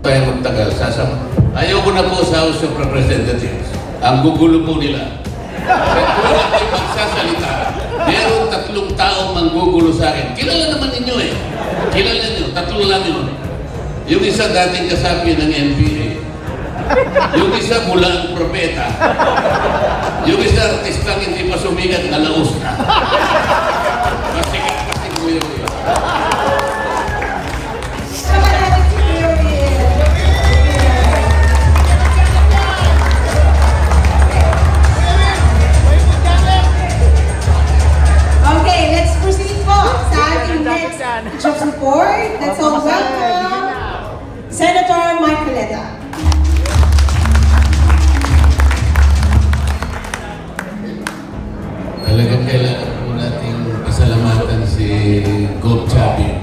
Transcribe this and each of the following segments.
tayo magtagal, ayaw ko na po sa House of Representatives. Ang gugulo po nila. Kung ako'y magsasalita, meron 3 taong manggugulo sa akin. Kilala naman ninyo eh. Kilala nyo, 3 lang yun. Yung isa dating kasapi ng NPA. Yung isa mula ang propeta. Yung isa artistang hindi pa sumigat na laos na. Masikat pa si Kuya Will. Okay, let's proceed po sa ating next job report. Let's all welcome Senator Marcoleta. Talagang kailangan po nating pasalamatan si Gov. Chavit.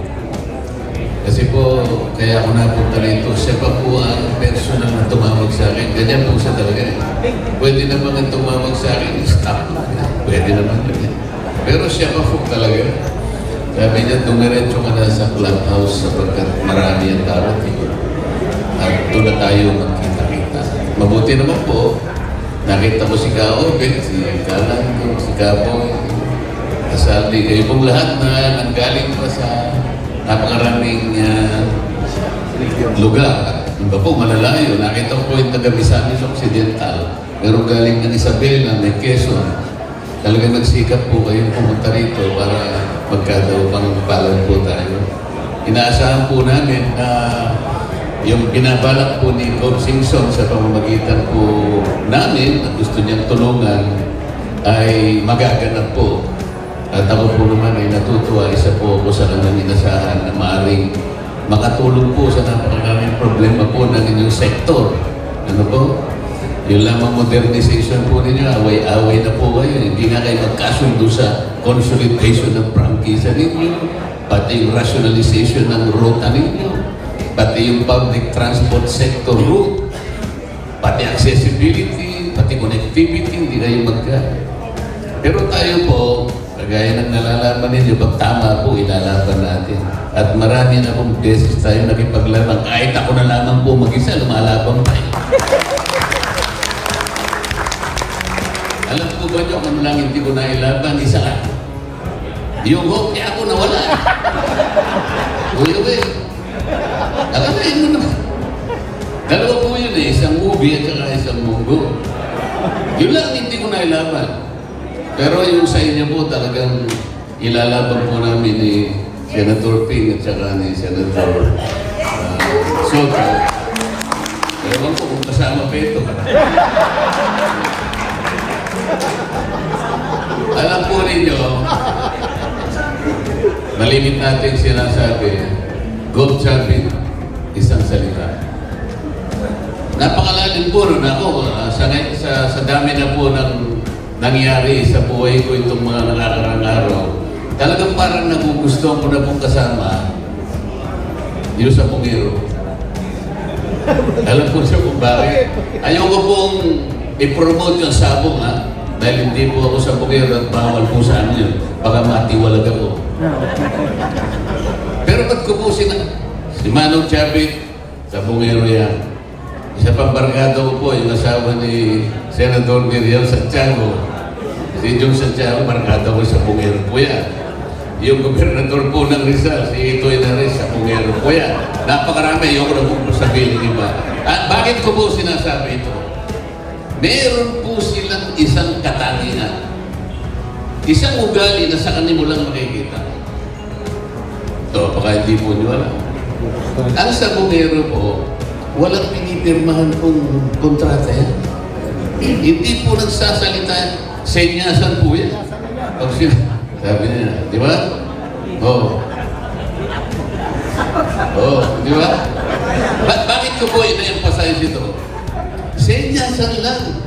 Kasi po, kaya ako napunta rito, siya pa po ang personal na tumawag sa akin. Ganyan po siya talaga. Pwede naman ang tumawag sa akin, stop. Pwede naman yun. Pero siya pa po talaga. Sabi niya, dumiretso ka na sa clubhouse sapagkat marami ang darating. At doon na tayo magkita-kita. Mabuti naman po, nakita ko si Kaobet, si Kalanto, si Kapoy, kasali kayo pong lahat na nanggaling pa sa napakaraming lugar. Iba po, malalayo. Nakita ko po yung taga-Misamis Occidental. Pero galing ng Isabela, may Quezon. Talagang nagsikap po kayong pumunta rito para magkadaupang palan po tayo. Inaasahan po namin na yung binabalak po ni Gov. Singson sa pamamagitan po namin at gusto niyang tulungan ay magaganap po. At ako po naman ay natutuwa, isa po ako sa kanyang inasahan na maaaring makatulong po sa napakaraming problema po ng inyong sektor. Ano po? Yung lamang modernization po ninyo, away-away na po kayo. Hindi na kayo magkasundo sa consolidation ng prangkisa ninyo, pati yung rationalization ng ruta ninyo, pati yung public transport sector route, pati accessibility, pati connectivity, hindi kayo Pero tayo po, kagaya ng nalalaman ninyo, pag tama po, ilalaban natin. At marami na pong beses tayo nakipaglaban. Kahit ako na lamang po mag-isa, lumalaban tayo. Alam ko ba nyo, ano lang hindi ko nailaban, isa ka. Yung hope niya ako nawala. Kuya Will, akalain mo naman. Dalawa po yun eh, isang movie at saka isang munggo. Yun lang hindi ko nailaban. Pero yung sa inyo po talagang ilalaban po namin ni Senator Ping at saka ni Senator Soto. Ewan ko kung kasama pa ito. Alam po ninyo, malimit natin sinasabi, Gov. Chavit, isang salita. Napakalalim po nun ako, sa dami na po ng nangyari sa buhay ko itong mga nakakarang araw. Talagang parang nagugustuhan ko na pong kasama yung sa Pungero. Alam po siya kung bakit. Ayaw ko pong i-promote yung sabong ha. Dahil hindi po ako sa Pungero at bawal po sa amin yun. Baka matiwalag ako. Pero ba't ko po si Manong Chavit sa Pungero yan? Isa pang barkada ko po, yung asawa ni Senator Miriam Santiago. Si Jung Santiago, barkada ko sa Pungero po yan. Yung gobernador po ng Rizal, si Itoy Nares sa Pungero po yan. Napakarami, ayoko na po sabihin iba. At bakit ko po sinasabi ito? Meron po silang isang katangian. Isang ugali na sa kanila lang makikita. Ito, baka hindi po nyo alam. Ang sa Pungero po, walang pinipirmahan pong kontrata yan. Hindi po nagsasalita yan. Senyasan po yan. Sabi niya, di ba? Oo. Oo, di ba? Bakit ko po ina-emphasize ito? Senyasan lang.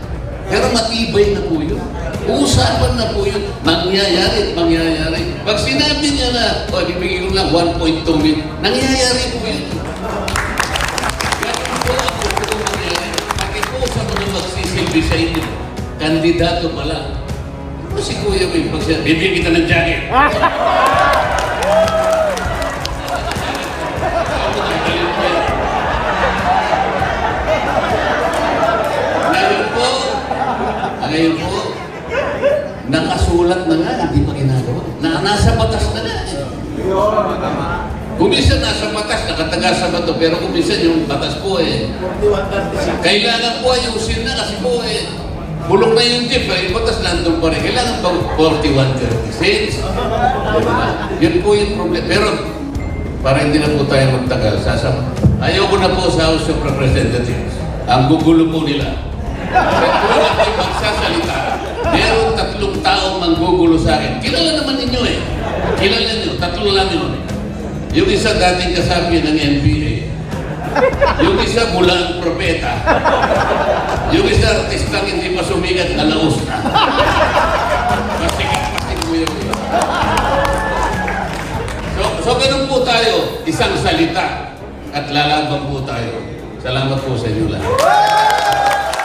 Pero matibay na po yun. Uusapan na po yun. Mangyayari at mangyayari. Pag sinabi niya na, ibigay ko lang 1.2 million, nangyayari po yun. Ganun po ang po mangyayari. Pakipusa mo na magsisilbi sa inyo. Kandidato pa lang. Ano si Kuya Will? Pag siya, bibigyan kita ng jacket. minsan nasa batas, nakataga sa bato, pero kung minsan yung batas po kailangan po ayusin na kasi po bulok na yung jeep, yung batas nandun pa rin. Kailangan pa 4136. Yun po yung problem. Pero para hindi na po tayo magtagal, ayoko na po sa House of Representatives. Ang gugulo po nila. Kung ako magsasalita, meron 3 taong manggugulo sa akin. Kilala naman ninyo Kilala nyo, 3 lang yun. Yung isa dating kasapi ng NPA. Yung isa mula ang propeta. Yung isa artistang hindi pa sumigat na laos na. Pasik mo yun. So ganun po tayo, isang salita at lalaban po tayo. Salamat po sa inyo lahat.